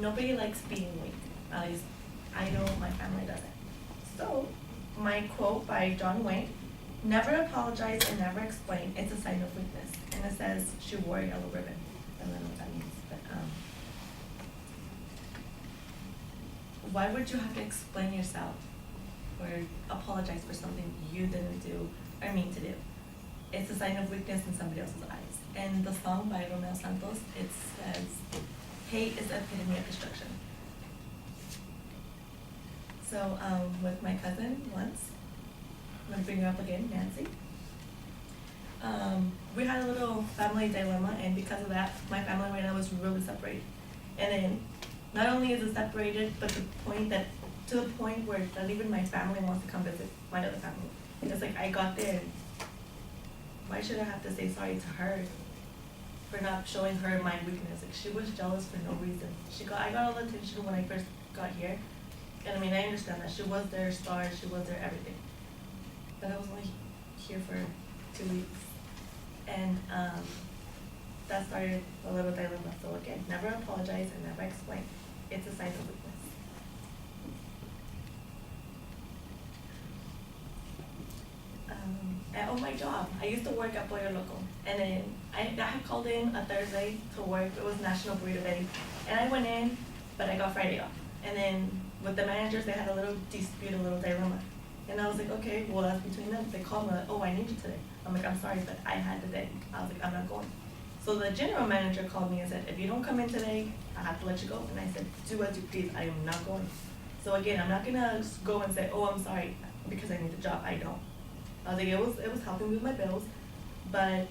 Nobody likes being weak. At least I know my family doesn't. So, my quote by John Wayne, never apologize and never explain. It's a sign of weakness. And it says she wore a yellow ribbon. I don't know what that means, but why would you have to explain yourself or apologize for something you didn't do or mean to do? It's a sign of weakness in somebody else's eyes. And the song by Romeo Santos, it says, hate is the epitome of destruction. So with my cousin once, I'm gonna bring her up again, Nancy. We had a little family dilemma, and because of that, my family right now is really separated. And then, not only is it separated, but to the point where not even my family wants to come visit my other family. It's like I got there, and why should I have to say sorry to her for not showing her my weakness? Like, she was jealous for no reason. I got all the attention when I first got here, and I mean, I understand that she was their star, she was their everything. But I was only here for 2 weeks. And that started a little dilemma. So again, never apologize and never explain. It's a sign of weakness. On my job, I used to work at Pollo Loco. And then I had called in a Thursday to work. It was National Burrito Day. And I went in, but I got Friday off. And then with the managers, they had a little dispute, a little dilemma. And I was like, okay, well, that's between them. They called me, like, oh, I need you today. I'm like, I'm sorry, but I had the day. I was like, I'm not going. So the general manager called me and said, if you don't come in today, I have to let you go. And I said, do as you please, I am not going. So again, I'm not gonna go and say, oh, I'm sorry, because I need the job. I don't. I was like, it was helping me with my bills, but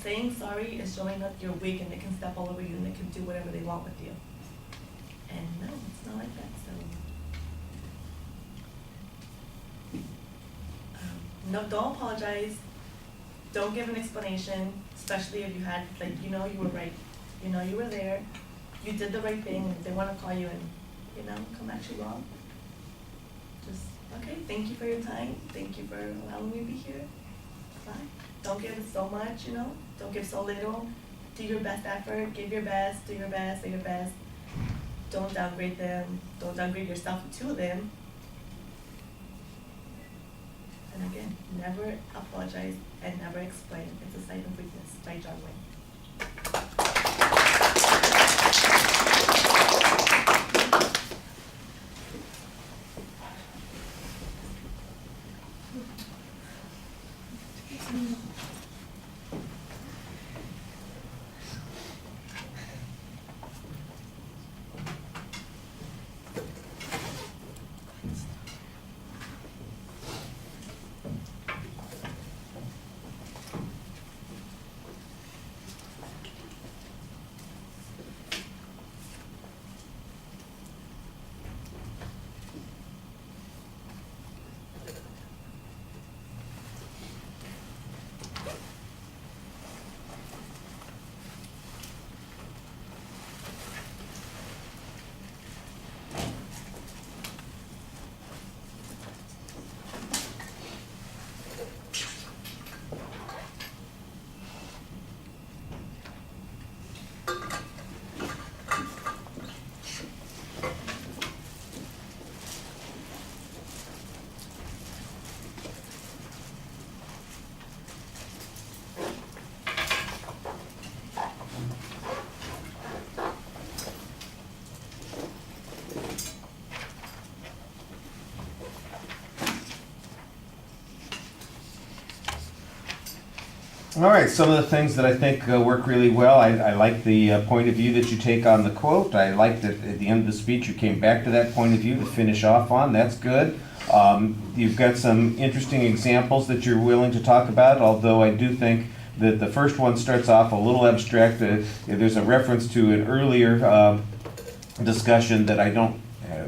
saying sorry is showing that you're weak and they can step all over you and they can do whatever they want with you. And no, it's not like that, so. No, don't apologize. Don't give an explanation, especially if you had, like, you know you were right. You know you were there. You did the right thing, and if they want to call you and, you know, come at you wrong, just, okay, thank you for your time. Thank you for allowing me to be here. Bye. Don't give so much, you know. Don't give so little. Do your best effort. Give your best. Do your best. Do your best. Don't downgrade them. Don't downgrade yourself to them. And again, never apologize and never explain. It's a sign of weakness by John Wayne. All right, some of the things that I think work really well. I like the point of view that you take on the quote. I like that at the end of the speech you came back to that point of view to finish off on. That's good. You've got some interesting examples that you're willing to talk about, although I do think that the first one starts off a little abstract. There's a reference to an earlier discussion that I don't,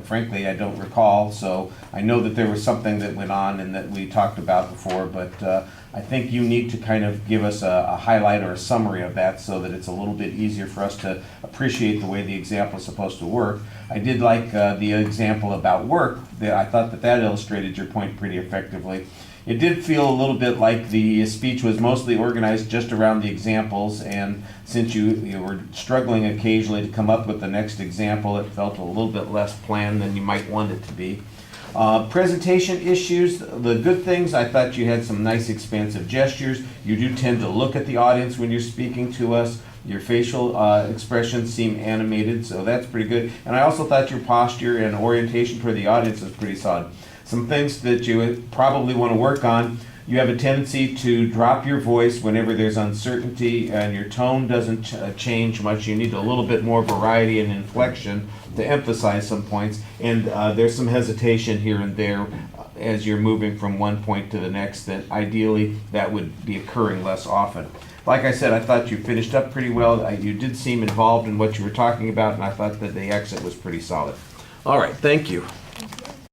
frankly, I don't recall. So I know that there was something that went on and that we talked about before, but I think you need to kind of give us a highlight or a summary of that so that it's a little bit easier for us to appreciate the way the example is supposed to work. I did like the example about work. I thought that illustrated your point pretty effectively. It did feel a little bit like the speech was mostly organized just around the examples, and since you were struggling occasionally to come up with the next example, it felt a little bit less planned than you might want it to be. Presentation issues, the good things, I thought you had some nice expansive gestures. You do tend to look at the audience when you're speaking to us. Your facial expressions seem animated, so that's pretty good. And I also thought your posture and orientation toward the audience was pretty solid. Some things that you would probably want to work on. You have a tendency to drop your voice whenever there's uncertainty, and your tone doesn't change much. You need a little bit more variety and inflection to emphasize some points, and there's some hesitation here and there as you're moving from one point to the next that ideally that would be occurring less often. Like I said, I thought you finished up pretty well. You did seem involved in what you were talking about, and I thought that the exit was pretty solid. All right, thank you.